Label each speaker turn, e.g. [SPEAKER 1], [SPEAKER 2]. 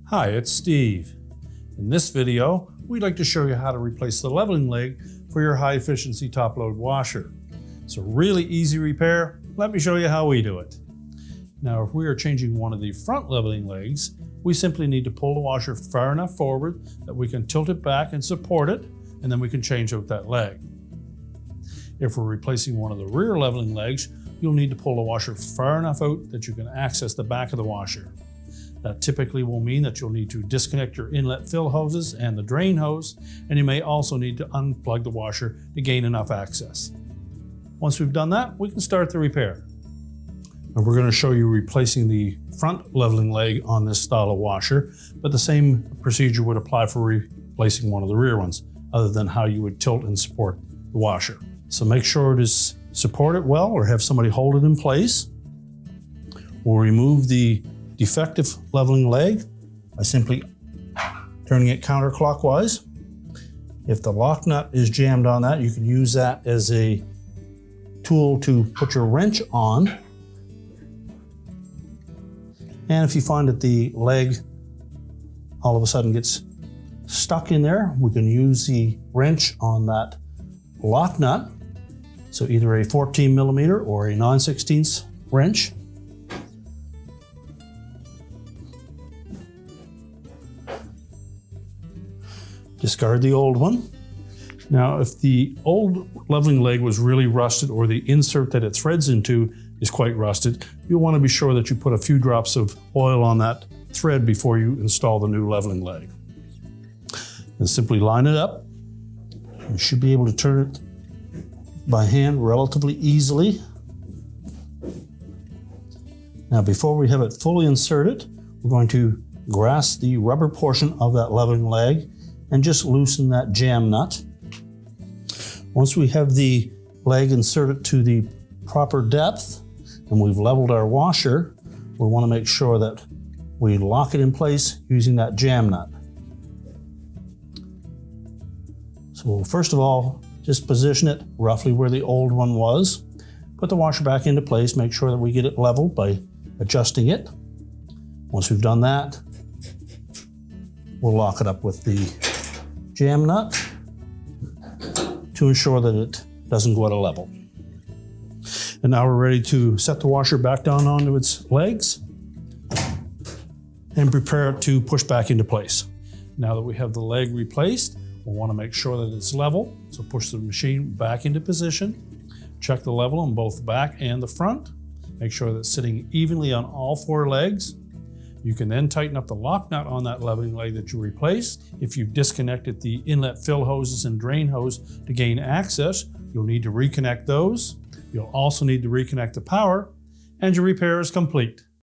[SPEAKER 1] Hi, it's Steve. In this video, we'd like to show you how to replace the leveling leg for your high-efficiency top-load washer. It's a really easy repair. Let me show you how we do it. Now, if we are changing one of the front leveling legs, we simply need to pull the washer far enough forward that we can tilt it back and support it, and then we can change out that leg. If we're replacing one of the rear leveling legs, you'll need to pull the washer far enough out that you can access the back of the washer. That typically will mean that you'll need to disconnect your inlet fill hoses and the drain hose, and you may also need to unplug the washer to gain enough access. Once we've done that, we can start the repair. And we're going to show you replacing the front leveling leg on this style of washer, but the same procedure would apply for replacing one of the rear ones, other than how you would tilt and support the washer. So make sure to support it well or have somebody hold it in place. We'll remove the defective leveling leg by simply turning it counterclockwise. If the lock nut is jammed on that, you can use that as a tool to put your wrench on. And if you find that the leg all of a sudden gets stuck in there, we can use the wrench on that lock nut. So either a 14 millimeter or a 9/16 wrench. Discard the old one. Now, if the old leveling leg was really rusted or the insert that it threads into is quite rusted, you'll want to be sure that you put a few drops of oil on that thread before you install the new leveling leg. And simply line it up. You should be able to turn it by hand relatively easily. Now, before we have it fully inserted, we're going to grasp the rubber portion of that leveling leg and just loosen that jam nut. Once we have the leg inserted to the proper depth and we've leveled our washer, we want to make sure that we lock it in place using that jam nut. So we'll first of all just position it roughly where the old one was. Put the washer back into place, make sure that we get it leveled by adjusting it. Once we've done that, we'll lock it up with the jam nut to ensure that it doesn't go out of level. And now we're ready to set the washer back down onto its legs and prepare it to push back into place. Now that we have the leg replaced, we'll want to make sure that it's level. So push the machine back into position. Check the level on both the back and the front. Make sure that it's sitting evenly on all four legs. You can then tighten up the lock nut on that leveling leg that you replaced. If you've disconnected the inlet fill hoses and drain hose to gain access, you'll need to reconnect those. You'll also need to reconnect the power, and your repair is complete.